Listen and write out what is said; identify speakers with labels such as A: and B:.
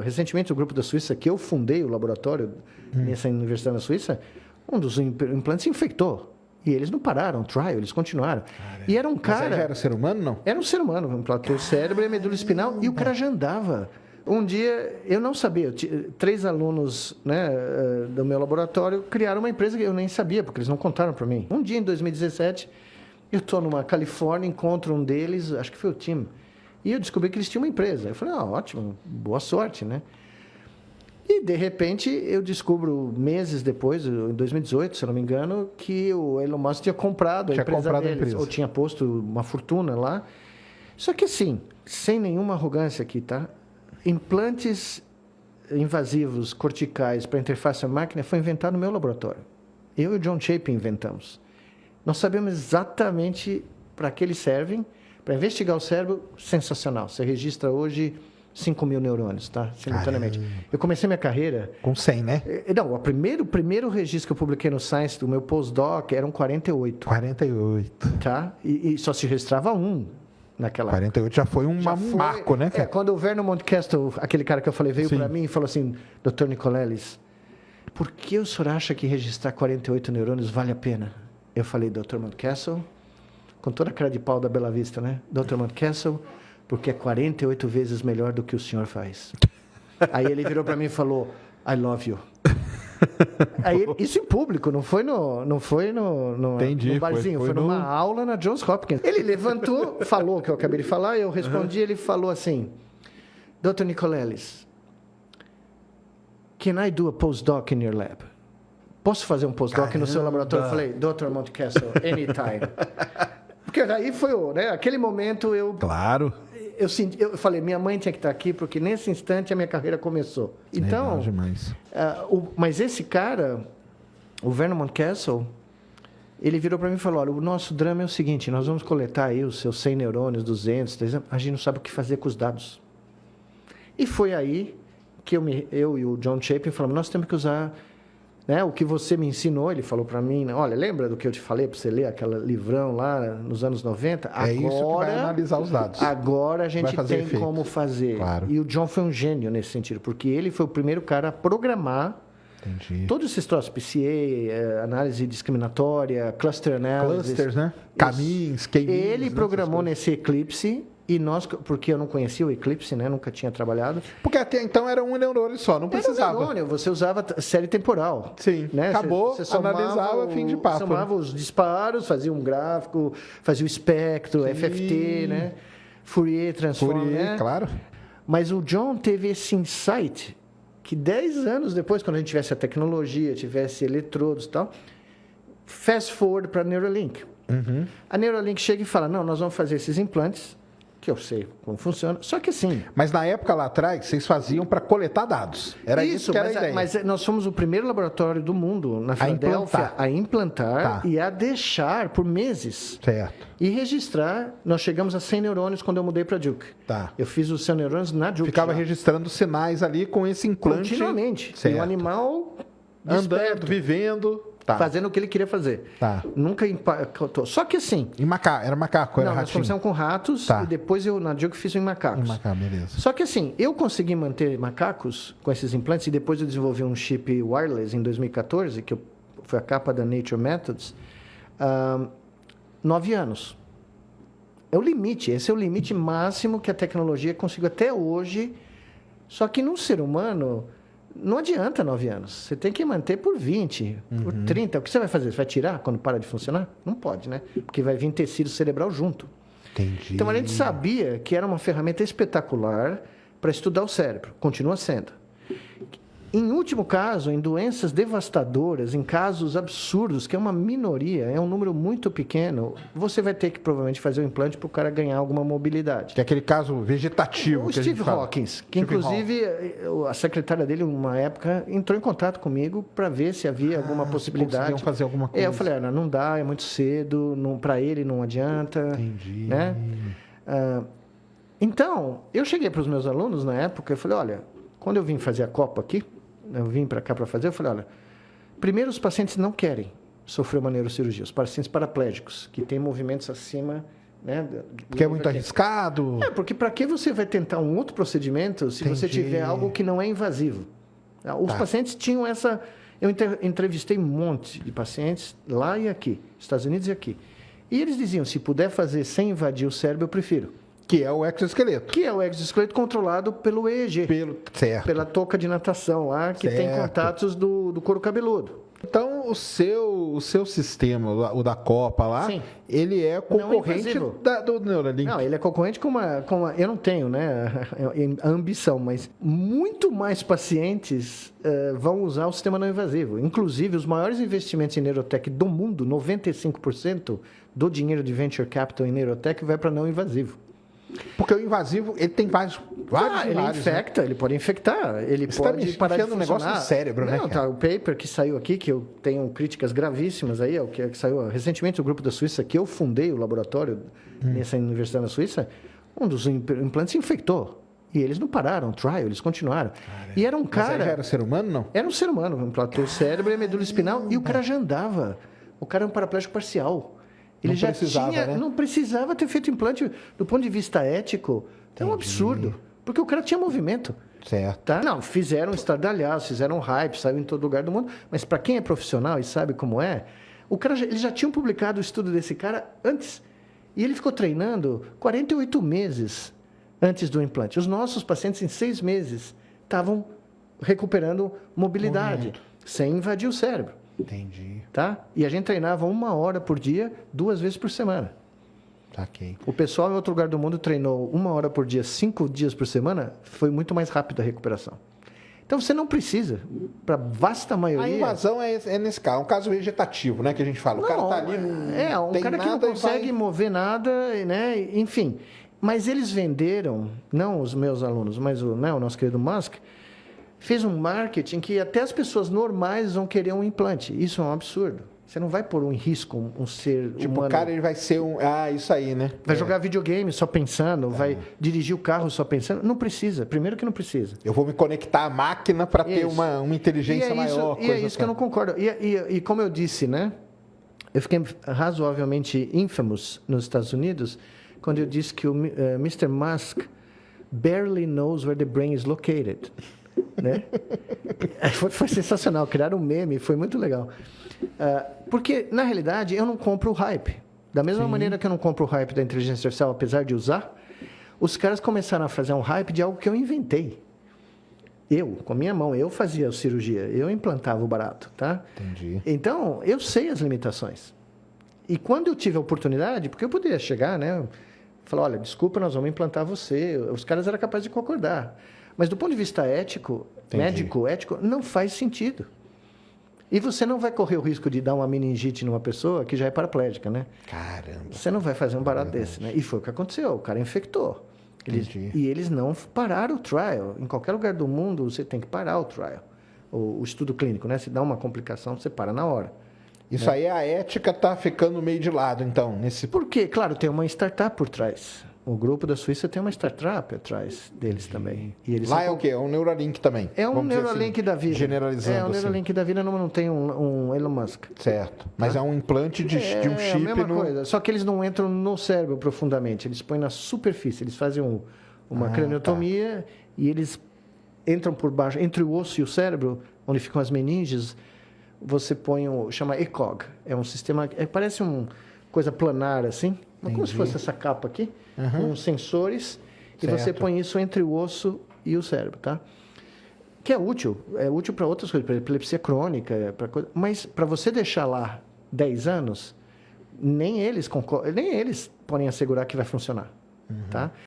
A: Recentemente, o grupo da Suíça, que eu fundei o laboratório nessa universidade na Suíça, um dos implantes se infectou. E eles não pararam o trial, eles continuaram.
B: Caramba.
A: E era um cara...
B: Mas já era ser humano, não?
A: Era um ser humano, implantou o cérebro e a medula espinal, e o cara já andava. Um dia, eu não sabia, 3 alunos, né, do meu laboratório criaram uma empresa que eu nem sabia, porque eles não contaram para mim. Um dia, em 2017, eu estou numa Califórnia, encontro um deles, acho que foi o Tim, e eu descobri que eles tinham uma empresa. Eu falei, ótimo, boa sorte, né? E, de repente, eu descubro, meses depois, em 2018, se eu não me engano, que o Elon Musk tinha comprado a empresa deles, ou tinha posto uma fortuna lá. Só que, assim, sem nenhuma arrogância aqui, tá? Implantes invasivos corticais para interface à máquina foi inventado no meu laboratório. Eu e o John Chapin inventamos. Nós sabemos exatamente para que eles servem. Para investigar o cérebro, sensacional. Você registra hoje 5 mil neurônios, tá? Simultaneamente. Caramba. Eu comecei minha carreira...
B: Com 100, né?
A: Não, o primeiro registro que eu publiquei no Science do meu postdoc eram 48.
B: 48.
A: Tá? E só se registrava um naquela
B: 48 época. Já foi um marco, né?
A: Quando o Vernon Mountcastle, aquele cara que eu falei, veio para mim e falou assim, Dr. Nicolelis, por que o senhor acha que registrar 48 neurônios vale a pena? Eu falei, Dr. Mountcastle, com toda a cara de pau da Bela Vista, né? Dr. Mountcastle, porque é 48 vezes melhor do que o senhor faz. Aí ele virou para mim e falou, I love you. Aí, isso em público, não foi no barzinho, foi numa aula na Johns Hopkins. Ele levantou, falou o que eu acabei de falar, eu respondi, ele falou assim, Dr. Nicolelis, can I do a postdoc in your lab? Posso fazer um postdoc no seu laboratório? Eu falei, Dr. Mountcastle, anytime. Porque aí foi, né, aquele momento eu...
B: Claro.
A: Eu falei, minha mãe tinha que estar aqui, porque nesse instante a minha carreira começou. Então,
B: demais.
A: Mas esse cara, o Vernon Mountcastle, ele virou para mim e falou, olha, o nosso drama é o seguinte, nós vamos coletar aí os seus 100 neurônios, 200, 300, a gente não sabe o que fazer com os dados. E foi aí que eu e o John Chapin falamos, nós temos que usar... Né, o que você me ensinou, ele falou para mim, olha, lembra do que eu te falei para você ler aquele livrão lá nos anos 90?
B: Agora, isso que vai analisar os dados.
A: Agora a gente tem efeito. Como fazer.
B: Claro.
A: E o John foi um gênio nesse sentido, porque ele foi o primeiro cara a programar todos esses troços, PCA, análise discriminatória, cluster analysis.
B: Clusters, né? Caminhos, K-means.
A: Ele programou nesse Eclipse... E nós, porque eu não conhecia o Eclipse, né? Nunca tinha trabalhado.
B: Porque até então era um neurônio só, não precisava.
A: Era um neurônio, você usava série temporal.
B: Sim,
A: né?
B: acabou, você analisava, fim de papo.
A: Somava os disparos, fazia um gráfico, fazia o espectro, FFT, né? Fourier Transform, né?
B: Claro.
A: Mas o John teve esse insight que 10 anos depois, quando a gente tivesse a tecnologia, tivesse eletrodos e tal, fast forward para a Neuralink.
B: Uhum.
A: A Neuralink chega e fala, não, nós vamos fazer esses implantes, que eu sei como funciona, só que assim...
B: Mas na época lá atrás, vocês faziam para coletar dados. Era isso que era a ideia.
A: Mas nós fomos o primeiro laboratório do mundo, na Filadélfia, a implantar e a deixar por meses.
B: Certo.
A: E registrar. Nós chegamos a 100 neurônios quando eu mudei para Duke.
B: Tá.
A: Eu fiz os 100 neurônios na Duke.
B: Ficava registrando sinais ali com esse implante.
A: Continuamente.
B: Certo.
A: E o animal
B: andando, vivendo...
A: Fazendo o que ele queria fazer. Nunca impactou. Só que assim...
B: Era macaco, era
A: Não,
B: ratinho.
A: nós começamos com ratos e depois eu, na Duke, fiz em macacos.
B: Em macaco, beleza.
A: Só que assim, eu consegui manter macacos com esses implantes e depois eu desenvolvi um chip wireless em 2014, que foi a capa da Nature Methods, 9 anos. É o limite, esse é o limite máximo que a tecnologia conseguiu até hoje. Só que num ser humano... Não adianta 9 anos. Você tem que manter por 20, por 30. O que você vai fazer? Você vai tirar quando para de funcionar? Não pode, né? Porque vai vir tecido cerebral junto.
B: Entendi.
A: Então, a gente sabia que era uma ferramenta espetacular para estudar o cérebro. Continua sendo. Em último caso, em doenças devastadoras, em casos absurdos, que é uma minoria, é um número muito pequeno, você vai ter que provavelmente fazer o implante para o cara ganhar alguma mobilidade.
B: Que é aquele caso vegetativo.
A: O Steve Hawkins, que inclusive a secretária dele, uma época, entrou em contato comigo para ver se havia alguma possibilidade.
B: Conseguiam fazer alguma coisa.
A: Eu falei, não dá, é muito cedo, para ele não adianta.
B: Entendi.
A: Né? Então, eu cheguei para os meus alunos na época e falei, olha, quando eu vim fazer a Copa aqui, eu vim para cá para fazer, eu falei, olha, primeiro os pacientes não querem sofrer uma neurocirurgia, os pacientes paraplégicos, que têm movimentos acima né?
B: Porque é muito arriscado.
A: Porque para que você vai tentar um outro procedimento se você tiver algo que não é invasivo? Os pacientes tinham essa... Eu entrevistei um monte de pacientes lá e aqui, Estados Unidos e aqui. E eles diziam, se puder fazer sem invadir o cérebro, eu prefiro.
B: Que é o exoesqueleto.
A: Que é o exoesqueleto controlado pelo EEG.
B: Certo.
A: Pela touca de natação lá, que tem contatos do couro cabeludo.
B: Então, o seu sistema, o da Copa lá,
A: Sim.
B: ele é concorrente do Neuralink.
A: Não, ele é concorrente com uma... Eu não tenho, né, a ambição, mas muito mais pacientes vão usar o sistema não invasivo. Inclusive, os maiores investimentos em neurotech do mundo, 95% do dinheiro de venture capital em neurotech vai para não invasivo.
B: Porque o invasivo, ele tem vários
A: ele infecta, né? Ele pode infectar, ele
B: Você
A: pode
B: tá
A: parar de
B: um negócio no cérebro, né?
A: Não, tá, o paper que saiu aqui, que eu tenho críticas gravíssimas aí, o que saiu recentemente do grupo da Suíça, que eu fundei o laboratório nessa universidade na Suíça, um dos implantes se infectou. E eles não pararam o trial, eles continuaram. E era um cara...
B: Mas aí já era ser humano, não?
A: Era um ser humano, implantou o cérebro e a medula espinal, e o cara já andava. O cara é um paraplégico parcial. Ele
B: não
A: já
B: precisava,
A: tinha,
B: né?
A: Não precisava ter feito implante. Do ponto de vista ético, é um absurdo. Porque o cara tinha movimento.
B: Certo.
A: Tá? Não, fizeram estardalhaço, fizeram hype, saiu em todo lugar do mundo. Mas para quem é profissional e sabe como é, o cara eles já tinham publicado o estudo desse cara antes. E ele ficou treinando 48 meses antes do implante. Os nossos pacientes, em 6 meses, estavam recuperando mobilidade, sem invadir o cérebro.
B: Entendi.
A: Tá? E a gente treinava 1 hora por dia, 2 vezes por semana.
B: Ok.
A: O pessoal em outro lugar do mundo treinou 1 hora por dia, 5 dias por semana, foi muito mais rápido a recuperação. Então você não precisa, para vasta maioria...
B: A invasão é nesse caso, um caso vegetativo, né, que a gente fala. O cara tá ali,
A: um cara que não consegue mover nada, né, enfim. Mas eles venderam, não os meus alunos, mas o nosso querido Musk, fez um marketing que até as pessoas normais vão querer um implante. Isso é um absurdo. Você não vai pôr em risco um ser humano.
B: O cara ele vai ser um... isso aí, né?
A: Vai jogar videogame só pensando, vai dirigir o carro só pensando. Não precisa. Primeiro que não precisa.
B: Eu vou me conectar à máquina para ter uma inteligência maior.
A: E é isso que eu não concordo. E como eu disse, né? Eu fiquei razoavelmente infamous nos Estados Unidos quando eu disse que o Mr. Musk barely knows where the brain is located. Né? Foi sensacional, criaram um meme, foi muito legal. Porque, na realidade, eu não compro o hype. Da mesma maneira que eu não compro o hype da inteligência artificial, apesar de usar, os caras começaram a fazer um hype de algo que eu inventei. Eu, com a minha mão, eu fazia a cirurgia, eu implantava o barato, tá?
B: Entendi.
A: Então, eu sei as limitações. E quando eu tive a oportunidade, porque eu poderia chegar, né? Falar, olha, desculpa, nós vamos implantar você. Os caras eram capazes de concordar. Mas do ponto de vista ético, médico, ético, não faz sentido. E você não vai correr o risco de dar uma meningite numa pessoa que já é paraplégica, né?
B: Caramba.
A: Você não vai fazer um barato desse, né? E foi o que aconteceu, o cara infectou. E eles não pararam o trial. Em qualquer lugar do mundo, você tem que parar o trial. O estudo clínico, né? Se dá uma complicação, você para na hora.
B: Isso aí, a ética está ficando meio de lado, então.
A: Porque, claro, tem uma startup por trás. O grupo da Suíça tem uma startup atrás deles também. E eles
B: lá é o quê? É um Neuralink também?
A: É um Neuralink da vida.
B: Generalizando.
A: É um Neuralink da vida, não tem um Elon Musk.
B: Certo. Mas é um implante de um chip.
A: É a mesma coisa. Só que eles não entram no cérebro profundamente. Eles põem na superfície. Eles fazem uma craniotomia e eles entram por baixo, entre o osso e o cérebro, onde ficam as meninges, você põe chama ECOG. É um sistema... parece uma coisa planar, assim. Como se fosse essa capa aqui, com sensores, e você põe isso entre o osso e o cérebro, tá? Que é útil para outras coisas, para epilepsia crônica, mas para você deixar lá 10 anos, nem eles podem assegurar que vai funcionar, tá?